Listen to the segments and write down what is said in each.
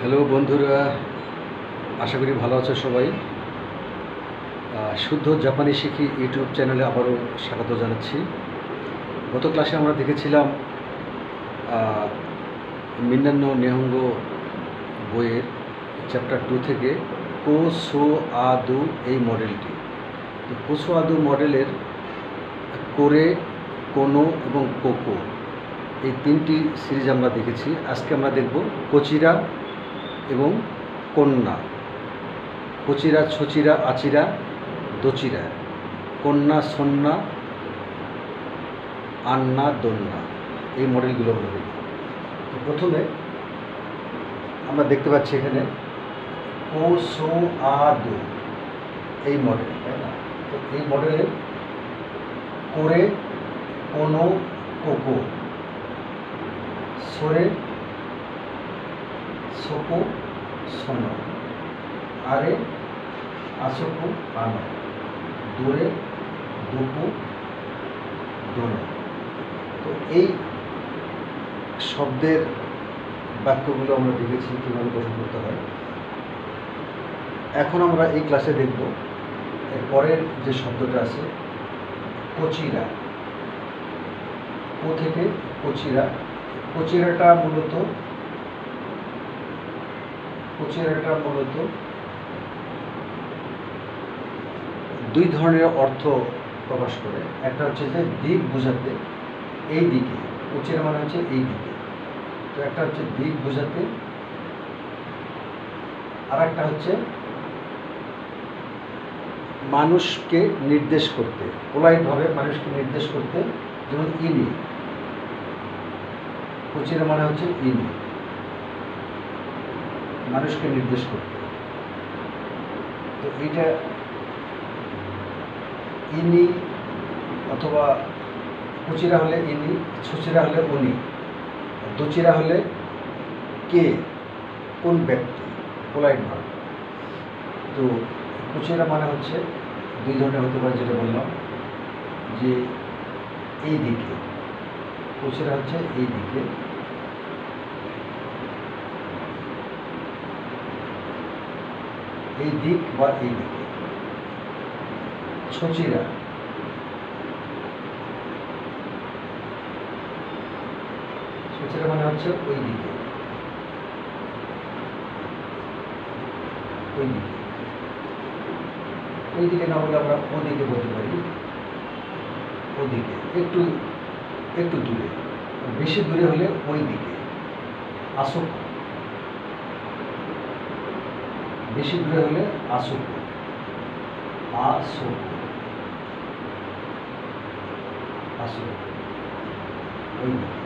Hello বন্ধুরা, আশা করি ভালো আছো সবাই। শুদ্ধ জাপানি শিখি ইউটিউব চ্যানেলে আবারও স্বাগত জানাচ্ছি। গত ক্লাসে আমরা দেখেছিলাম মিন্নানো নেহঙ্গো বইয়ের চ্যাপ্টার 2 থেকে কোসো আদু এই মডেলটি। তো কোসো আদু মডেলের কোরে, কোনো এবং কোকো এই তিনটি সিরিজ আমরা দেখেছি। আজকে আমরা দেখব কোচিরা এবং কন্যা। কোচিরা, ছচিরা, আচিরা, দোচিরা, কন্যা, সন্না, আন্না, দন্না এই মডেলগুলো আমরা দেখব। তো প্রথমে আমরা দেখতে পাচ্ছি এখানে কোসো আদু এই মডেল, তাই না? তো এই মডেলের কোরে, কোনো, কোকো, সোরে, সোকো, সোনো, আরে, আসোকো, আনো, দোরে, দুপু, দোনো। তো এই শব্দের বাক্যগুলো আমরা দেখেছি কীভাবে গঠন করতে হয়। এখন আমরা এই ক্লাসে দেখব এর পরের যে শব্দটা আছে কোচিরা। কো থেকে কোচিরা। কোচিরাটা মূলত দুই ধরনের অর্থ প্রকাশ করে। একটা হচ্ছে যে দিক বোঝাতে, এই দিকে, কোচিরা মানে হচ্ছে এই দিকে। তো একটা হচ্ছে দিক বোঝাতে, আর একটা হচ্ছে মানুষকে নির্দেশ করতে, পোলাইটভাবে মানুষকে নির্দেশ করতে। যেমন ইনি, কোচিরা মানে হচ্ছে ইনি, মানুষকে নির্দেশ করতে। তো এইটা ইনি অথবা কুচিরা হলে ইনি, ছুচিরা হলে উনি, দোচিরা হলে কে, কোন ব্যক্তি, পোলাইট ভার্ব। তো কুচিরা মানে হচ্ছে দুই ধরনের হতে পারে, যেটা বললাম যে এই দিকে, কুচিরা হচ্ছে এই দিকে, এই দিক বা এই দিকে। ছচিরা মানে হচ্ছে ওই দিকে, ওই দিকে। ওই দিকে না বলে আমরা ওদিকে বলতে পারি, ওদিকে, একটু একটু দূরে। বেশি দূরে হলে ওই দিকে। আসুক, বেশি দূরে হলে আসুক, আসুক, আসুক, ওই দিকে।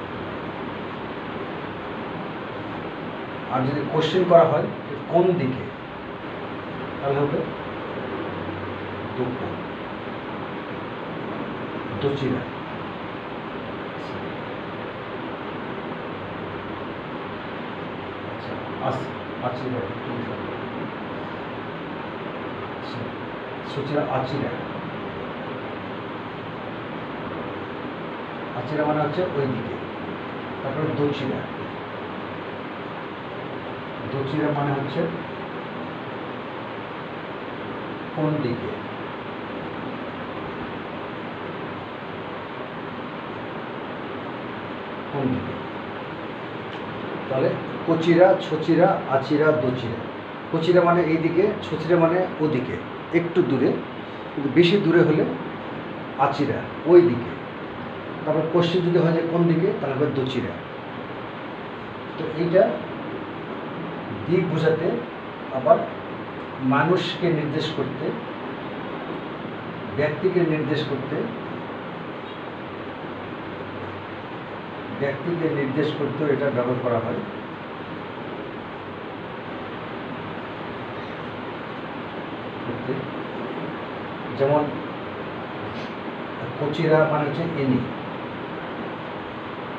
আর যদি কোশ্চেন করা হয় কোন দিকে, তাহলে হবে দুপু, দোচিরা। আচিরা, সুচিরা, আচিরা। আচিরা মানে হচ্ছে ওই দিকে। তারপরে দোচিরা, দোচিরা মানে হচ্ছে কোন দিকে, কোন দিকে। তাহলে কোচিরা, ছচিরা, আচিরা, দোচিরা। কোচিরা মানে এই দিকে, ছচিরা মানে ওদিকে, একটু দূরে, কিন্তু বেশি দূরে হলে আচিরা, ওই দিকে। তারপর কোশ্চেন যদি হয় যে কোন দিকে, তাহলে হবে দোচিরা। তো এইটা দিক বোঝাতে, আবার মানুষকে নির্দেশ করতে, ব্যক্তিকে নির্দেশ করতে, ব্যক্তিকে নির্দেশ করতেও এটা ব্যবহার করা হয়। যেমন কোচিরা মানে হচ্ছে ইনি,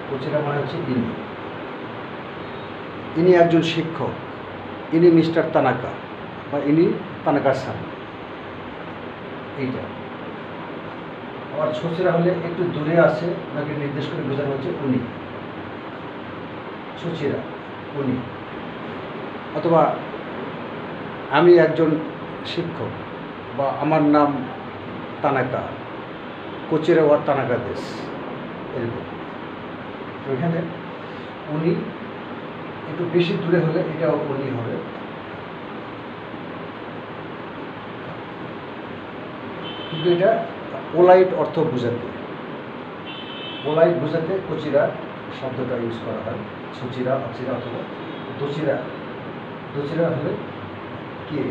কোচিরা মানে হচ্ছে ইনি। ইনি একজন শিক্ষক, ইনি মিস্টার তানাকা, বা ইনি তানাকার সান, এইটা। আবার ছচিরা হলে একটু দূরে আছে, ওনাকে নির্দেশ করে বোঝানো হচ্ছে উনি, ছচিরা, উনি। অথবা আমি একজন শিক্ষক, বা আমার নাম তানাকা, কোচিরা ওয়া তানাকা দেশ, এরকম। তো এখানে উনি একটু বেশি দূরে হলে এটাও উনি হবে। কিন্তু এটা পোলাইট অর্থ বোঝাতে, পোলাইট বোঝাতে কোচিরা শব্দটা ইউজ করা হয়। ছচিরা, আচিরা অথবা দোচিরা। দোচিরা হলে কে,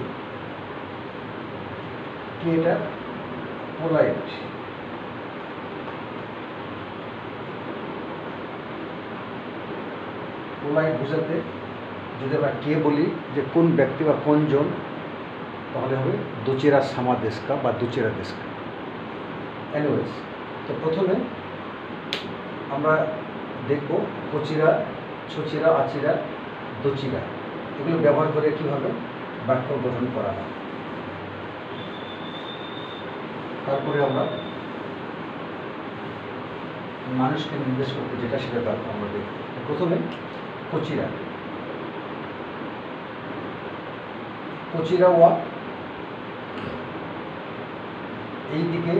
এটা পোলাইট। পোলাইট বোঝাতে যদি আমরা কে বলি, যে কোন ব্যক্তি বা কোনজন, তাহলে হবে দোচিরা সামাদেশকা বা দোচিরা দেশকা। এনিওয়েজ, তো প্রথমে আমরা দেখব কোচিরা, ছচিরা, আচিরা, দোচিরা এগুলো ব্যবহার করে কীভাবে বাক্য গঠন করা হয়। তারপরে আমরা মানুষকে নির্দেশ করতে যেটা সেটা আমরা দেখব। প্রথমে কোচিরা, কোচিরা ওয়া এইদিকে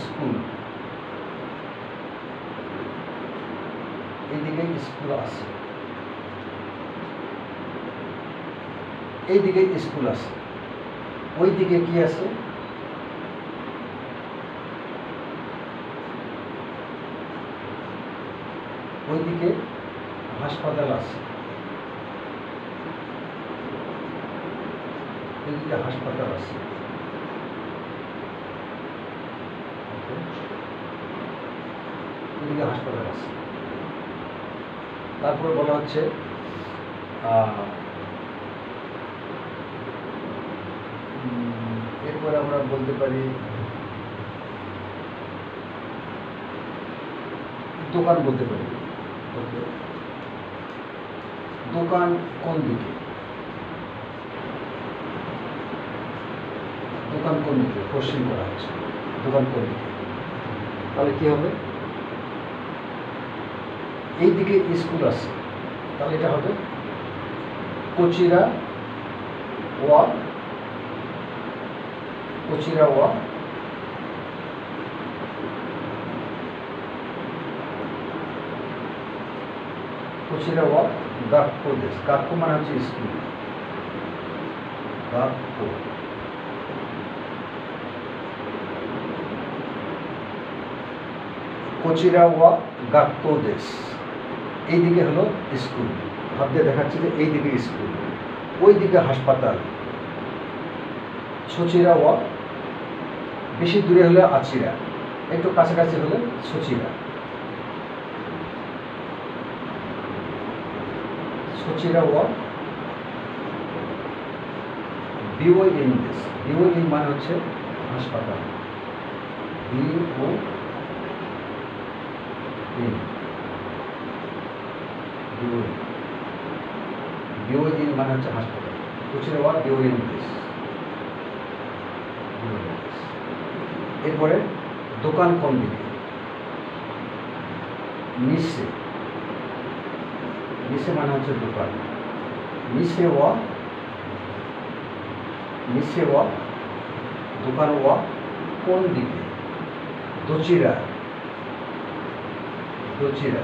স্কুল, এইদিকে স্কুল আছে, এইদিকে স্কুল আছে। ওইদিকে কি আছে? ওইদিকে হাসপাতাল আছে, ওইদিকে হাসপাতাল আছে। ওইদিকে হাসপাতাল আছে। তারপরে বলা হচ্ছে এরপরে আমরা বলতে পারি দোকান বলতে পারি। দোকান কোন দিকে? দোকান কোন দিকে? কোশ্চেন করা হচ্ছে, দোকান কোন দিকে? তাহলে কি হবে? এই দিকে স্কুল আছে, তাহলে এটা হবে কোচিরা ওয়া, কোচিরা ওয়া কোচিরা ওয়া গাক্কো দেশ। গাক্কো মানে হচ্ছে স্কুল, গাক্কো। কোচিরা ওয়া গাক্কো দেশ, এইদিকে হলো স্কুল। হাত দিয়ে দেখাচ্ছি যে এইদিকে স্কুল, ওইদিকে হাসপাতাল। ছচিরা ওয়া বেশি দূরে হলে আচিরা, একটু কাছাকাছি হলে ছচিরা। ছচিরা ওয়া বিওইন দেশ। বিওইন মানে হচ্ছে হাসপাতাল, বিওইন, বিওইন মানে হচ্ছে হাসপাতাল। ছচিরা ওয়া বিওইন দেশ। এরপরে দোকান কোন দিকে? নিচে, নিচে মানে হচ্ছে দোকান। নিচে ওয়া, নিচে ওয়া দোকান ওয়া কোন দিকে? দোচিরা, দোচিরা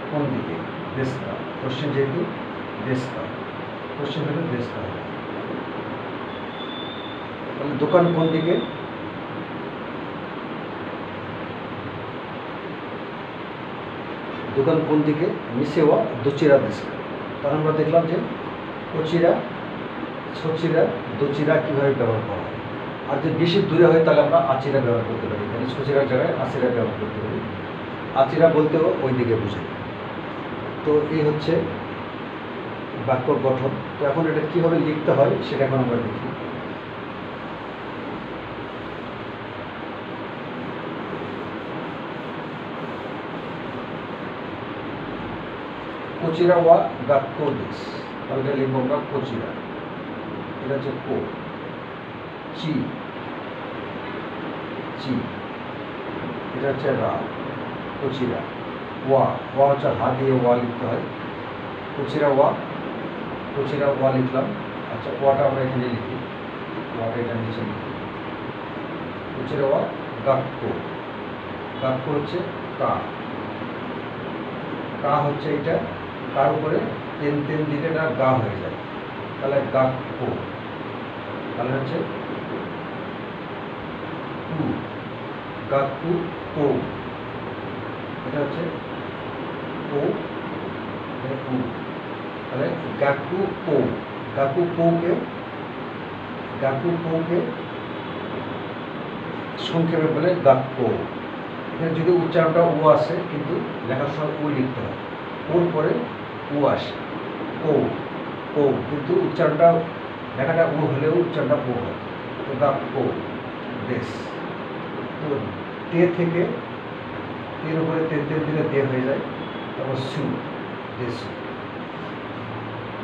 কোন দিকে? দেশকা। কোশ্চেন যেহেতু দেশকা, কোশ্চেন হলো দেশকা। তাহলে দোকান কোন দিকে? দোকান কোন দিকে? নিচে ওয়া দোচিরা দেশকা। তাহলে আমরা দেখলাম যে কোচিরা, ছচিরা, দোচিরা কীভাবে ব্যবহার করা হয়। আর যদি বেশি দূরে হয় তাহলে আমরা আচিরা ব্যবহার করতে পারি, মানে ছচিরার জায়গায় আচিরা ব্যবহার করতে পারি। আচিরা বলতেও ওই দিকে বোঝাই। তো এই হচ্ছে বাক্য গঠন। তো এখন এটা কীভাবে লিখতে হয় সেটা এখন আমরা দেখি। কোচিরা ওয়া গাক্কো দেশ, তাহলে এটা লিখবো আমরা কোচিরা। এটা হচ্ছে কো, চি, চি, এটা হচ্ছে রা, কচিরা। ওয়া, ওয়া হচ্ছে হা দিয়ে ওয়া লিখতে হয়, কচিরা ওয়া, কচিরা ওয়া লিখলাম। আচ্ছা, ওয়াটা আমরা এখানে লিখি, ওয়াটা এটা নিচে লিখি, কচিরা ওয়া। গাক্য, গাক্য হচ্ছে কা, কা হচ্ছে এটা, কার উপরে তেন তেন দিলে এটা গা হয়ে যায়, তাহলে গাক্য। তাহলে হচ্ছে কু, গাক্কু কো, এটা হচ্ছে কো, এটা কু, তাহলে গাক্কু কো। গাক্কু কোকে, গাক্কু কোকে সংক্ষেপে বলে গাক্য। এখানে যদি উচ্চারণটা ও আসে, কিন্তু লেখার সময় ও লিখতে হয়, ওর পরে ও আসে, ও ও, কিন্তু উচ্চারণটা লেখাটা ও হলেও উচ্চারণটা ও হয়, তো গাক্য দেশ। তো তে থেকে তের উপরে তেল তেল দিলে দে হয়ে যায়, তারপর সু, দেশ।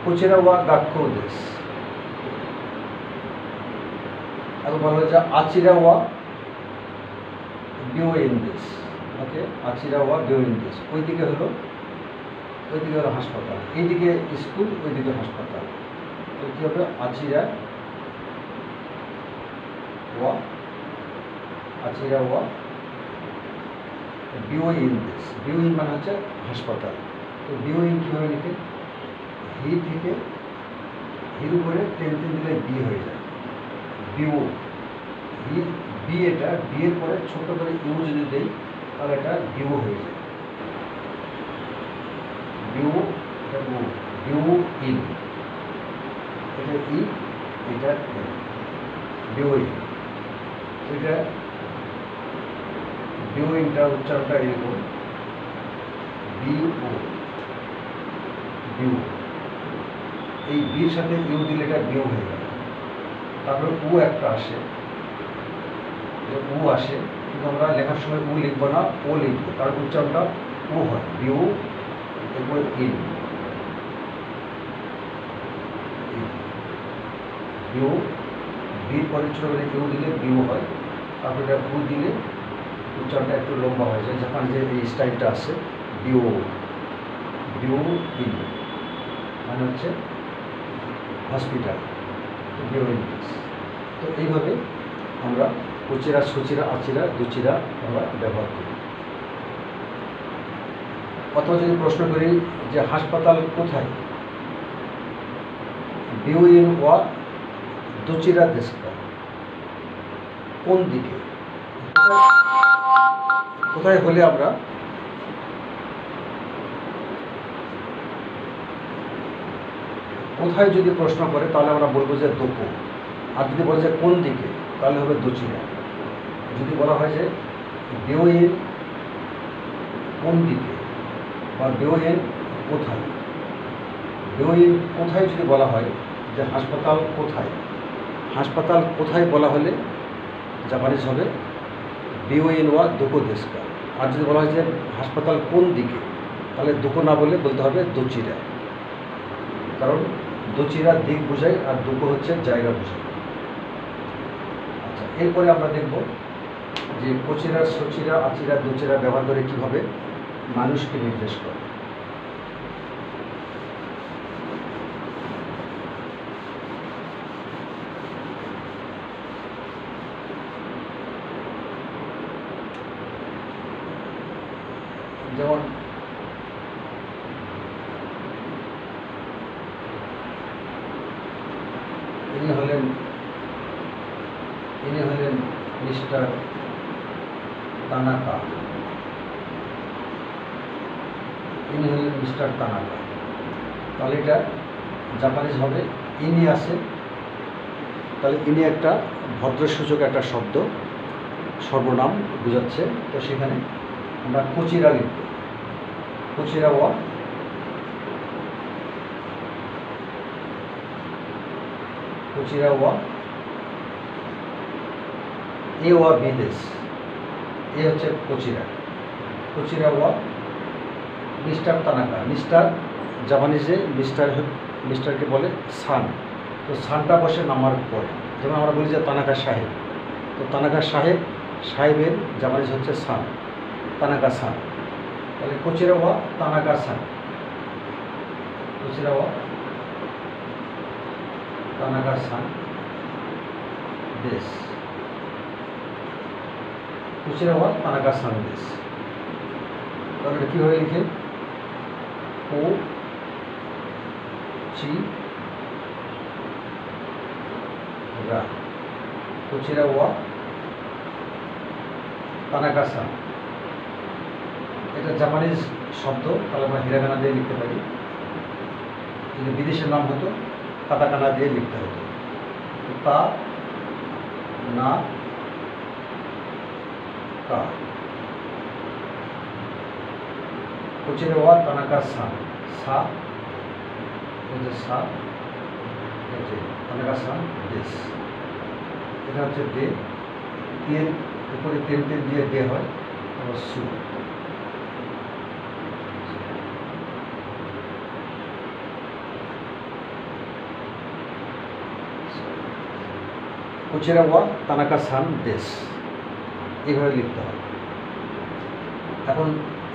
কচিরা ওয়া গাক্য দেশ। এখন বলা হচ্ছে আচিরা ওয়া বিওএন দেশ। ওকে, আচিরা ওয়া বিওএন দেশ। ওইদিকে হলো হাসপাতাল, এইদিকে স্কুল, ওইদিকে হাসপাতাল। তো কী হবে? আচিরা ওয়া, আচিরা ওয়া বিওএন দেশ। বিওইন মানে হচ্ছে হাসপাতাল। তো বিওইন কীভাবে লিখে? হি থেকে হির উপরে তেল তেল দিলে বি হয়ে যায়, বিও। হি, বি, এটা বি এর পরে ছোট করে ইউ যদি দেই, তাহলে এটা বিউ হয়ে যায়, বিউ, এটা ও, বিউ ইন, এটা ই, এটা এন, বিউ ইন। এটা বিউ ইনটা উচ্চারণটা এরকম, বিউ, বিউ। এই বির সাথে ইউ দিলে এটা বিউ হয়ে গেল। তারপরে উ একটা আসে, উ আসে, কিন্তু আমরা লেখার সময় উ লিখবো না, ও লিখবো, তার উচ্চারণটা ও হয়, বিউ, এরপর ইন, বিউ। বির পরে ছোট করে ইউ দিলে বিউ হয়, তারপরে এটা উ দিলে উচ্চারণটা একটু লম্বা হয়ে যায়, যখন যে এই স্টাইলটা আসে, বিউ, বিউ ইন মানে হচ্ছে হসপিটাল, বিউ ইন। তো এইভাবে আমরা কচিরা, সচিরা, আচিরা, দুচিরা আমরা ব্যবহার করি। অথবা যদি প্রশ্ন করি যে হাসপাতাল কোথায়, বিউইন ওয়া দুচিরা দেশকা, কোন দিকে, কোথায় হলে আমরা কোথায় যদি প্রশ্ন করে তাহলে আমরা বলবো যে দোপো, আর যদি বলে যে কোন দিকে তাহলে হবে দুচিরা। যদি বলা হয় যে বিওএন কোন দিকে বা বিওএন কোথায়, বিওএন কোথায় যদি বলা হয় যে হাসপাতাল কোথায়, হাসপাতাল কোথায় বলা হলে জাপানিজ হবে বিওএন ওয়া দোকো দেশকা। আর যদি বলা হয় যে হাসপাতাল কোন দিকে, তাহলে দোকো না বলে বলতে হবে দোচিরা, কারণ দোচিরা দিক বোঝায় আর দোকো হচ্ছে জায়গা বোঝায়। আচ্ছা, এরপরে আমরা দেখব যে কচিরা, সচিরা, আচিরা, দুচিরা ব্যবহার করে কীভাবে মানুষকে নির্দেশ করে। যেমন ইনি হলেন মিস্টার তানাকা, ইনি হলেন মিস্টার তানাকা। তাহলে এটা জাপানিজ হবে ইনি আসে, তাহলে ইনি একটা ভদ্রসূচক একটা শব্দ, সর্বনাম বোঝাচ্ছে। তো সেখানে আমরা কচিরা লিখব, কচিরা ওয়া, কচিরা ওয়া এ ওয়া বিদেশ, এ হচ্ছে কচিরা, কচিরা ওয়া মিস্টার তানাকা। মিস্টার জাপানিজে মিস্টারকে বলে সান, তো সানটা বসে নামার পরে, যেমন আমরা বলি যে তানাকা সাহেব, তো তানাকা সাহেব সাহেবের জাপানিজ হচ্ছে সান, তানাকা সান। তাহলে কোচিরা ওয়া তানাকা সান, কোচিরা ওয়া তানাকা সান দেশ, কোচিরা ওয়া তানাকা সান দেশ। তাহলে কীভাবে লিখে? ও চি রা, কোচিরা ওয়া তানাকা সান। এটা জাপানিজ শব্দ, তাহলে আমরা হিরাগানা দিয়ে লিখতে পারি। যদি বিদেশের নাম হতো কাতাকানা দিয়ে লিখতে হতো। তা না কা, কোচিরা ওয়া তানাকা সান, সা হচ্ছে সা, হচ্ছে তানাকা সান দেশ। এটা হচ্ছে দে, তেল উপরে তেল তেল দিয়ে দে হয়, তারপর সু। কোচিরা ওয়া তানাকা সান দেশ, এইভাবে লিখতে হয়। এখন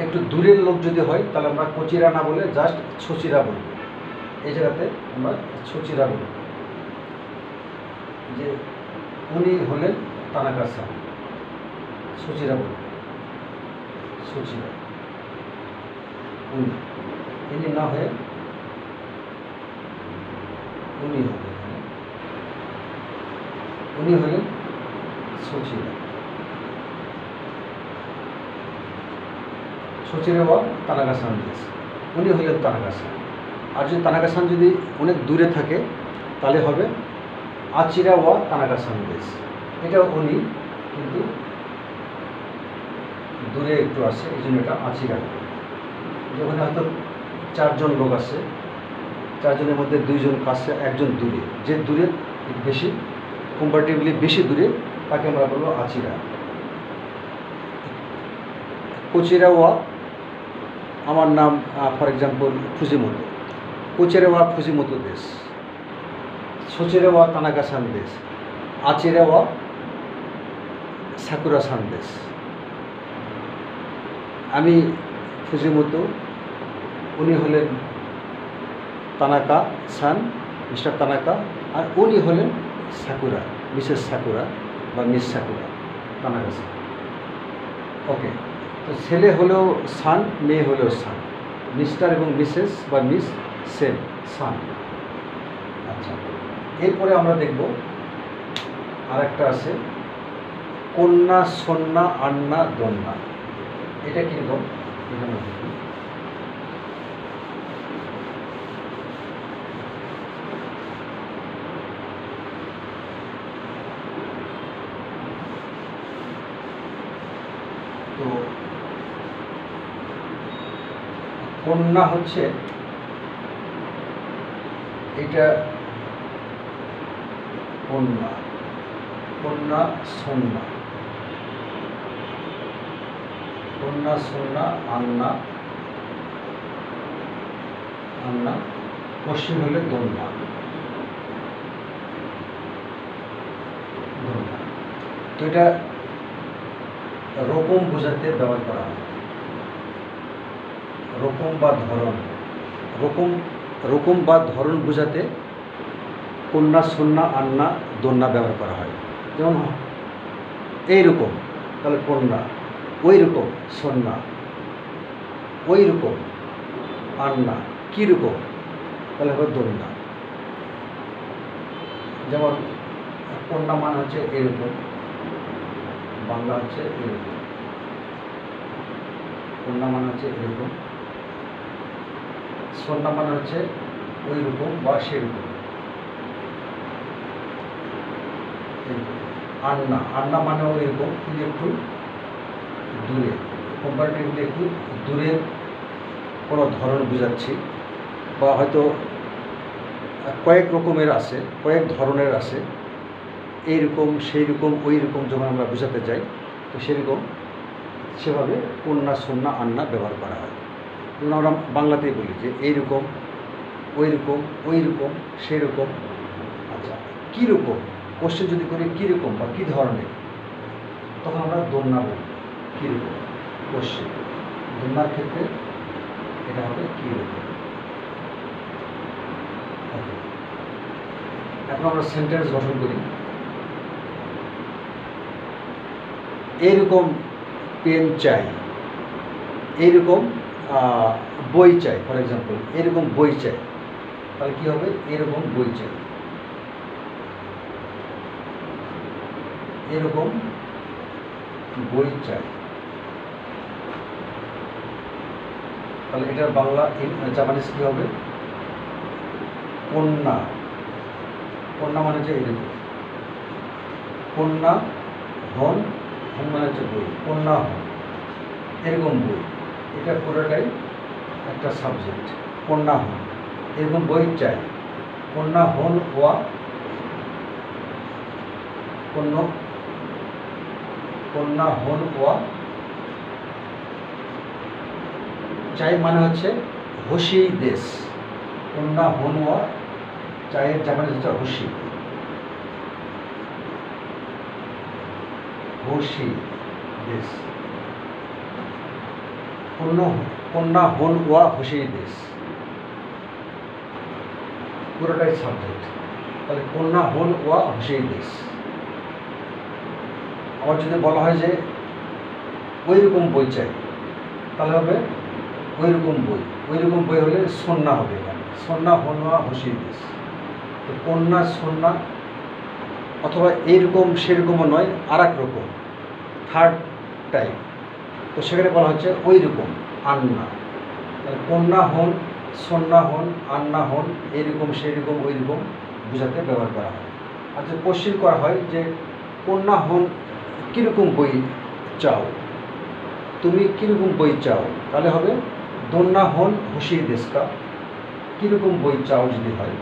একটু দূরের লোক যদি হয় তাহলে আমরা কোচিরা না বলে জাস্ট ছোচিরা বলব। এই জায়গাতে আমরা ছোচিরা বলব যে উনি হলেন তানাকা সান, ছোচিরা বলব, ছোচিরা। উনি, ইনি না হয়ে উনি হবে, উনি হলেন ছোচিরা, ছোচিরা ওয়া তানাকা সান দেশ, উনি হলেন তানাকা সান। আর যদি তানাকা সান যদি অনেক দূরে থাকে তাহলে হবে আচিরা ওয়া তানাকা সান দেশ। এটা উনি, কিন্তু দূরে একটু আসে, এই জন্য এটা আচিরা। যখন হয়তো 4 জন লোক আসে, 4 জনের মধ্যে 2 জন কাছে, 1 জন দূরে, যে দূরে বেশি, কম্পারেটিভলি বেশি দূরে, তাকে আমরা বলবো আচিরা। কোচিরা ওয়া, আমার নাম ফর এক্সাম্পল ফুজিমোতো, কোচিরা ওয়া ফুজিমোতো দেশ, ছোচিরা ওয়া তানাকা সান দেশ, আচিরা ওয়া সাকুরা সান দেশ। আমি ফুজিমোতো, উনি হলেন তানাকা সান, মিস্টার তানাকা, আর উনি হলেন সাকুরা, মিসেস সাকুরা বা মিস সাকুরা, তানাকা সান। ওকে, তো ছেলে হলেও সান, মেয়ে হলেও সান, মিস্টার এবং মিসেস বা মিস সেম, সান। আচ্ছা, এরপরে আমরা দেখব আর একটা আছে কন্যা, সন্না, আন্না, দন্না। এটা কীরকম? এখানে দেখি। তো কন্যা হচ্ছে এটা, কন্যা, কন্যা সন্না, কন্যা সন্না, আন্না, আন্না, পশ্চিম হলে দন্না, দন্না। তো এটা রকম বোঝাতে ব্যবহার করা হয়, রকম বা ধরন, রকম, রকম বা ধরন বোঝাতে কন্যা, সন্না, আন্না, দন্না ব্যবহার করা হয়। যেমন এইরকম, তাহলে কন্যা, ওই রকম সন্না, ওই রকম আন্না, কীরকম, তাহলে হবে দন্না। যেমন কন্যা মানে হচ্ছে এরকম, বাংলা হচ্ছে এরকম, কন্যা মানে হচ্ছে এরকম, সন্না মানে হচ্ছে ওই রকম বা সেরকম। আন্না, আন্না মানেও এরকম, কিন্তু একটু দূরে, কম্পারেটিভলি একটু দূরের কোনো ধরন বোঝাচ্ছি, বা হয়তো কয়েক রকমের আছে, কয়েক ধরনের আছে, এইরকম সেই রকম ওই রকম যখন আমরা বোঝাতে যাই, তো সেরকম সেভাবে কন্যা, সন্না, আন্না ব্যবহার করা হয়। যেমন আমরা বাংলাতেই বলি যে এইরকম, ওই রকম, ওই রকম, সেই রকম। আচ্ছা, কীরকম কোশ্চেন যদি করি, কীরকম বা কী ধরনের, তখন আমরা দোলনা বলি। কীরকম? কোশ্চেন। দোলনার ক্ষেত্রে এটা হবে কীরকম। ওকে, এখন আমরা সেন্টেন্স গঠন করি। এইরকম পেন চাই, এইরকম বই চাই। ফর এক্সাম্পল, এরকম বই চাই, তাহলে কী হবে? এরকম বই চাই, এরকম বই চাই। তাহলে এটার বাংলা জাপানিজ কী হবে? কন্যা। কন্যা মানে হচ্ছে এরকম। কন্যা হন, হন মানে হচ্ছে বই। কন্যা হন, এরকম বই। এটা পুরোটাই একটা সাবজেক্ট। কন্যা হন, এরকম বই চাই। কন্যা হন ওয়া কন্যা হন ওয়া চাই মানে হচ্ছে হোশি দেশ। কন্যা হন ওয়া চায়ের জাপানিজ হচ্ছে হোশি। হোশি দেশ। কন্যা হন ওয়া হোশি দেশ, পুরোটাই সাবজেক্ট। তাহলে কন্যা হন ওয়া হোশি দেশ। আবার যদি বলা হয় যে ওই রকম বই চাই, তাহলে হবে ওই রকম বই। ওই রকম বই হলে সন্না হবে এখানে। সন্না হন ওয়া হোশি দেশ। তো কন্যা সন্না, অথবা এইরকম সেরকমও নয়, আর এক রকম, থার্ড টাইপ। তো সেখানে বলা হচ্ছে ওই রকম আন্না। তাহলে কন্যা হন, সন্না হন, আন্না হন, এইরকম সেরকম ওই রকম বোঝাতে ব্যবহার করা হয়। আর যে কোশ্চেন করা হয় যে কন্যা হন কীরকম বই চাও, তুমি কীরকম বই চাও, তাহলে হবে দোলনা হন হোশি দেশকা। কীরকম বই চাও যদি হয়,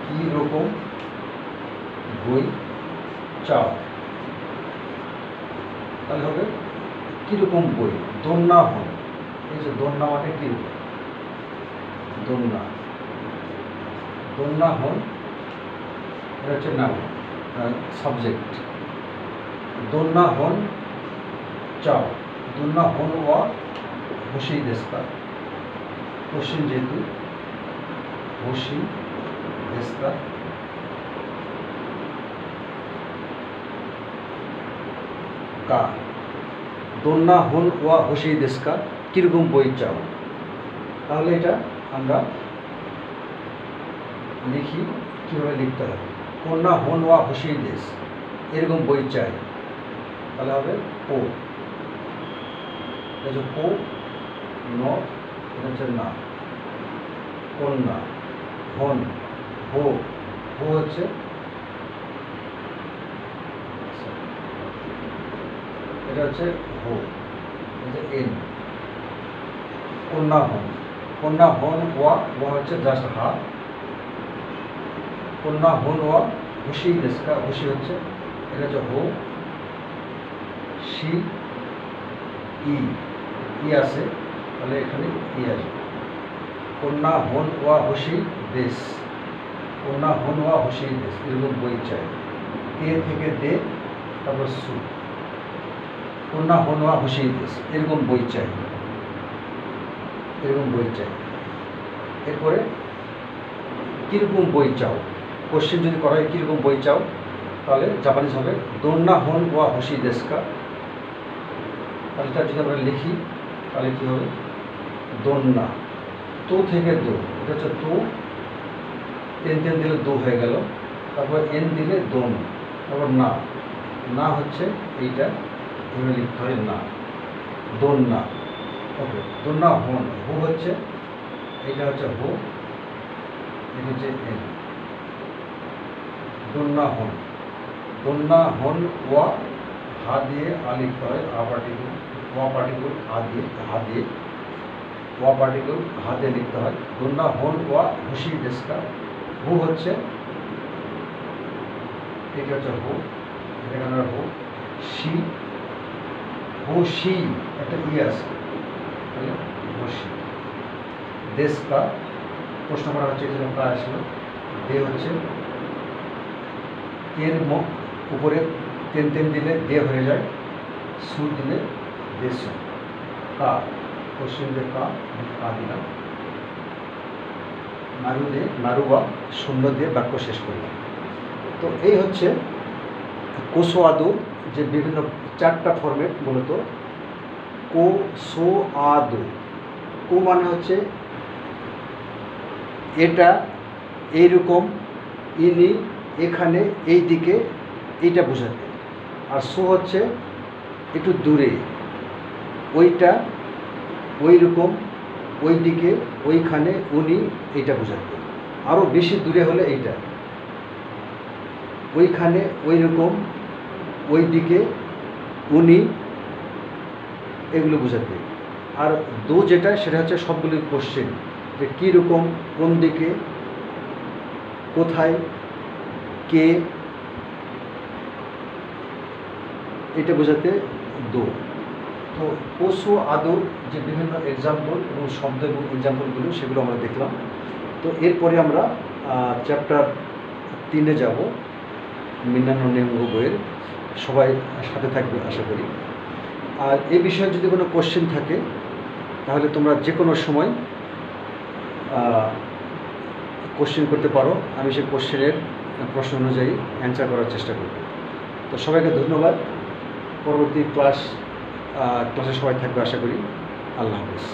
কীরকম বই চাও, তাহলে হবে কীরকম বই। দোলনা হন, এই যে দোলনা মানে কীরকম, দোলনা। দোলনা হন এটা হচ্ছে নাম, সাবজেক্ট। দোলনা হন চাও, দোলনা হন ওয়া হোশি দেশকা। কোশ্চেন যেহেতু, হোশি দেশকা। কা দোলনা হন ওয়া হোশি দেশকা, কীরকম বই চাও। তাহলে এটা আমরা লিখি, কীভাবে লিখতে হবে? কন্যা হন ওয়া হোশি দেশ, এরকম বই চাই, তাহলে হবে ও। এটা হচ্ছে ও, ন, এটা হচ্ছে না। কন্যা হন, হো, হো হচ্ছে এটা হচ্ছে হো, এটা এন। কন্যা হন, কন্যা হন ওয়া, ওয়া হচ্ছে জাস্ট হা। কন্যা হন ওয়া হোশি দেশকা, হোশি হচ্ছে এটা হচ্ছে হো, শি, ই, ই আসে, তাহলে এখানে ই আসবে। কন্যা হন ওয়া হোশি দেশ, কন্যা হন ওয়া হোশি দেশ, এরকম বই চাই। এ থেকে দে, তারপর সু। কন্যা হন ওয়া হোশি দেশ, এরকম বই চাই, এরকম বই চাই। এরপরে কীরকম বই চাও। কোশ্চেন যদি করা হয় কীরকম বই চাও, তাহলে জাপানিজ হবে দোলনা হন ওয়া হোশি দেশকা। তাহলে এটা যদি আমরা লিখি, তাহলে কী হবে? দোলনা, তো থেকে দো, এটা হচ্ছে তো, তেন তেন দিলে দো হয়ে গেল, তারপর এন দিলে দোন, তারপর না, না হচ্ছে এইটা, এভাবে লিখতে হয় না, দোলনা। ওকে, দোলনা হন, হো হচ্ছে এইটা হচ্ছে হো, এটা হচ্ছে এন। দোলনা হন, দোলনা হন ওয়া, হা দিয়ে আ লিখতে হয়, আ পার্টিকুল, ওয়া পার্টিকুল হা দিয়ে, হা দিয়ে, ওয়া পার্টিকুল হা দিয়ে লিখতে হয়। দোলনা হন ওয়া হোশি দেশকা, হো হচ্ছে এটা হচ্ছে হো, এখানে হো, শি, হোশি একটা ই আছে, তাহলে হোশি দেশকা। প্রশ্ন করা হচ্ছে এই জন্য কা আসলো। দে হচ্ছে এর উপরে তেন তেন দিলে দে হয়ে যায়, সু দিলে দেশ, কা কোশ্চেন দিয়ে কা দিলাম, নাড়ু দিয়ে নাড়ু বা শূন্য দিয়ে বাক্য শেষ করলাম। তো এই হচ্ছে কোসো আদো, যে বিভিন্ন 4টা ফরম্যাট মূলত। কোসো আদো, কো মানে হচ্ছে এটা, এইরকম, ইনি, এখানে, এই দিকে, এইটা বোঝাতে। আর সো হচ্ছে একটু দূরে, ওইটা, ওই রকম, ওই দিকে, ওইখানে, উনি, এইটা বোঝাতে। আরও বেশি দূরে হলে এইটা, ওইখানে, ওই রকম, ওই দিকে, উনি, এগুলো বোঝাতে। আর দো যেটা, সেটা হচ্ছে সবগুলির কোশ্চেন, যে কীরকম, কোন দিকে, কোথায়, কে, এটা বোঝাতে দো। তো কোসো আদো যে বিভিন্ন এক্সাম্পল এবং শব্দ এবং এক্সাম্পলগুলো, সেগুলো আমরা দেখলাম। তো এরপরে আমরা চ্যাপ্টার 3-এ যাব, মিন্নানো নেমগো বইয়ের। সবাই সাথে থাকবে আশা করি। আর এই বিষয়ে যদি কোনো কোশ্চেন থাকে, তাহলে তোমরা যে কোনো সময় কোশ্চেন করতে পারো। আমি সেই কোশ্চেনের প্রশ্ন অনুযায়ী অ্যান্সার করার চেষ্টা করব। তো সবাইকে ধন্যবাদ। পরবর্তী ক্লাসে সবাই থাকবে আশা করি। আল্লাহ হাফিজ।